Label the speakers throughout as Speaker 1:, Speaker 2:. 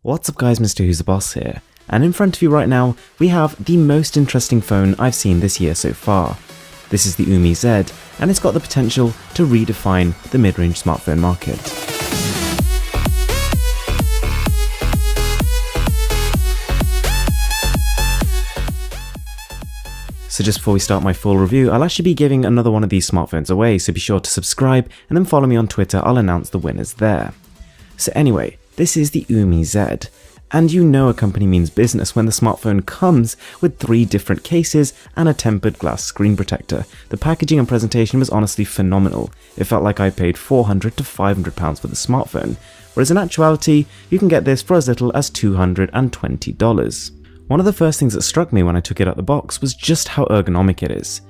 Speaker 1: What's up guys, Mr. Who's the Boss here, and in front of you right now we have the most interesting phone I've seen this year so far. This is the Umi Z, and it's got the potential to redefine the mid-range smartphone market. So just before we start my full review, I'll actually be giving another one of these smartphones away, so be sure to subscribe and then follow me on Twitter. I'll announce the winners there. So anyway, this is the Umi Z, and you know a company means business when the smartphone comes with 3 different cases and a tempered glass screen protector. The packaging and presentation was honestly phenomenal. It felt like I paid £400 to £500 for the smartphone, whereas in actuality, you can get this for as little as $220. One of the first things that struck me when I took it out the box was just how ergonomic it is.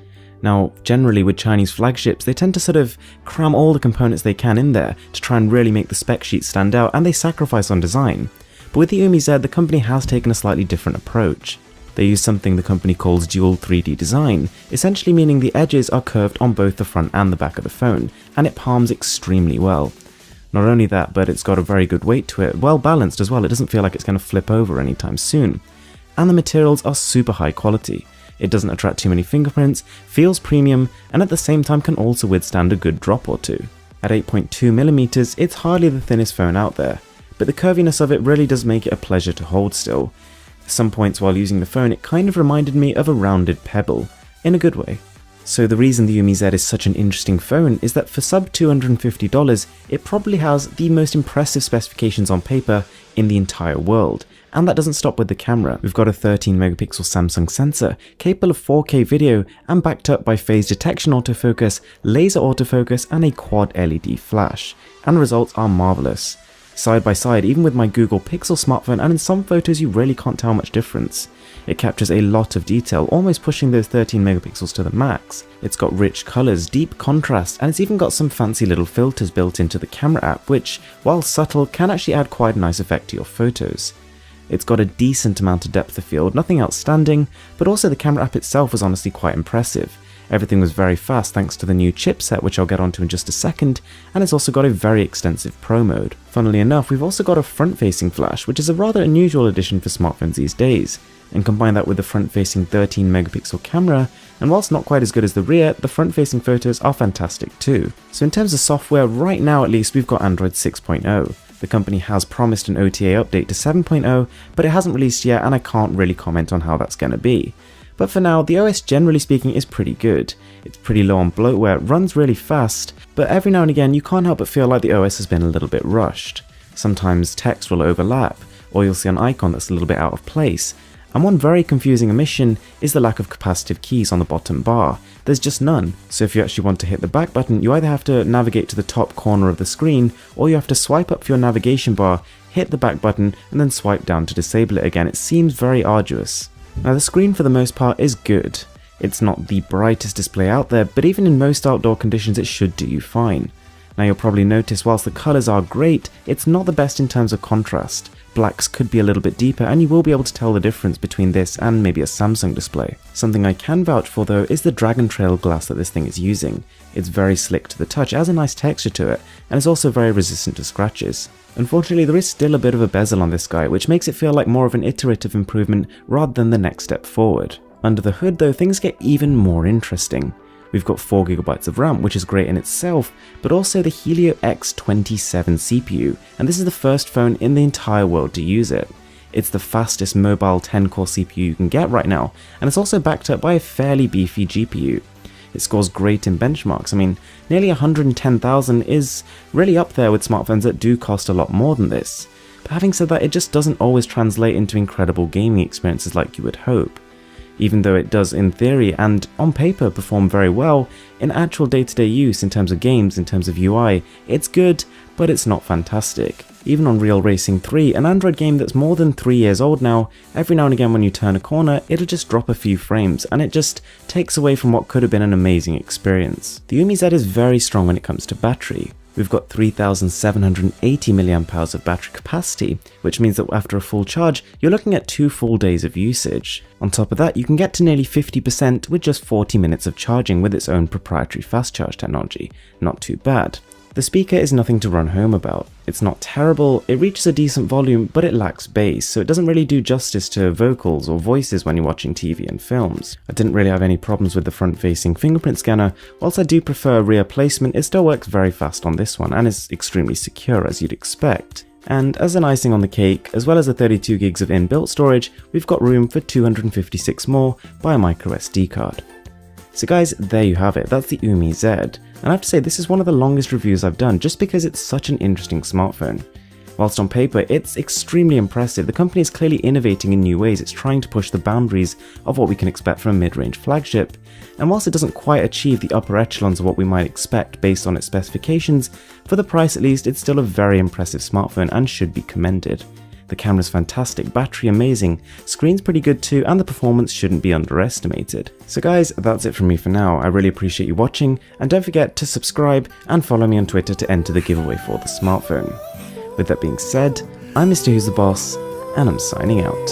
Speaker 1: Now, generally with Chinese flagships, they tend to sort of cram all the components they can in there to try and really make the spec sheet stand out, and they sacrifice on design. But with the Umi Z, the company has taken a slightly different approach. They use something the company calls dual 3D design, essentially meaning the edges are curved on both the front and the back of the phone, and it palms extremely well. Not only that, but it's got a very good weight to it, well balanced as well. It doesn't feel like it's going to flip over anytime soon. And the materials are super high quality. It doesn't attract too many fingerprints, feels premium, and at the same time can also withstand a good drop or two. At 8.2mm, it's hardly the thinnest phone out there, but the curviness of it really does make it a pleasure to hold still. At some points while using the phone, it kind of reminded me of a rounded pebble, in a good way. So the reason the Umi Z is such an interesting phone is that for sub $250, it probably has the most impressive specifications on paper in the entire world. And that doesn't stop with the camera. We've got a 13MP Samsung sensor, capable of 4K video and backed up by phase detection autofocus, laser autofocus and a quad LED flash. And the results are marvelous. Side by side, even with my Google Pixel smartphone, and in some photos you really can't tell much difference. It captures a lot of detail, almost pushing those 13MP to the max. It's got rich colours, deep contrast, and it's even got some fancy little filters built into the camera app, which, while subtle, can actually add quite a nice effect to your photos. It's got a decent amount of depth of field, nothing outstanding, but also the camera app itself was honestly quite impressive. Everything was very fast thanks to the new chipset, which I'll get onto in just a second, and it's also got a very extensive Pro mode. Funnily enough, we've also got a front-facing flash, which is a rather unusual addition for smartphones these days. And combine that with the front-facing 13MP camera, and whilst not quite as good as the rear, the front-facing photos are fantastic too. So in terms of software, right now at least, we've got Android 6.0. The company has promised an OTA update to 7.0, but it hasn't released yet, and I can't really comment on how that's going to be. But for now, the OS generally speaking is pretty good. It's pretty low on bloatware, runs really fast, but every now and again you can't help but feel like the OS has been a little bit rushed. Sometimes text will overlap, or you'll see an icon that's a little bit out of place. And one very confusing omission is the lack of capacitive keys on the bottom bar. There's just none, so if you actually want to hit the back button, you either have to navigate to the top corner of the screen, or you have to swipe up for your navigation bar, hit the back button, and then swipe down to disable it again. It seems very arduous. Now the screen for the most part is good. It's not the brightest display out there, but even in most outdoor conditions it should do you fine. Now you'll probably notice whilst the colours are great, it's not the best in terms of contrast. Blacks could be a little bit deeper, and you will be able to tell the difference between this and maybe a Samsung display. Something I can vouch for though is the Dragon Trail glass that this thing is using. It's very slick to the touch, it has a nice texture to it, and it's also very resistant to scratches. Unfortunately, there is still a bit of a bezel on this guy, which makes it feel like more of an iterative improvement rather than the next step forward. Under the hood though, things get even more interesting. We've got 4GB of RAM, which is great in itself, but also the Helio X27 CPU, and this is the first phone in the entire world to use it. It's the fastest mobile 10-core CPU you can get right now, and it's also backed up by a fairly beefy GPU. It scores great in benchmarks. I mean, nearly 110,000 is really up there with smartphones that do cost a lot more than this. But having said that, it just doesn't always translate into incredible gaming experiences like you would hope. Even though it does in theory and on paper perform very well, in actual day-to-day use in terms of games, in terms of UI, it's good, but it's not fantastic. Even on Real Racing 3, an Android game that's more than 3 years old now, every now and again when you turn a corner, it'll just drop a few frames, and it just takes away from what could have been an amazing experience. The Umi Z is very strong when it comes to battery. We've got 3780mAh of battery capacity, which means that after a full charge, you're looking at 2 full days of usage. On top of that, you can get to nearly 50% with just 40 minutes of charging with its own proprietary fast charge technology. Not too bad. The speaker is nothing to run home about. It's not terrible, it reaches a decent volume, but it lacks bass, so it doesn't really do justice to vocals or voices when you're watching TV and films. I didn't really have any problems with the front-facing fingerprint scanner. Whilst I do prefer rear placement, it still works very fast on this one and is extremely secure as you'd expect. And as an icing on the cake, as well as the 32 gigs of inbuilt storage, we've got room for 256 more by a micro SD card. So guys, there you have it, that's the Umi Z, and I have to say this is one of the longest reviews I've done just because it's such an interesting smartphone. Whilst on paper it's extremely impressive, the company is clearly innovating in new ways. It's trying to push the boundaries of what we can expect from a mid-range flagship, and whilst it doesn't quite achieve the upper echelons of what we might expect based on its specifications, for the price at least it's still a very impressive smartphone and should be commended. The camera's fantastic, battery amazing, screen's pretty good too, and the performance shouldn't be underestimated. So guys, that's it from me for now. I really appreciate you watching, and don't forget to subscribe and follow me on Twitter to enter the giveaway for the smartphone. With that being said, I'm Mr. Who's the Boss, and I'm signing out.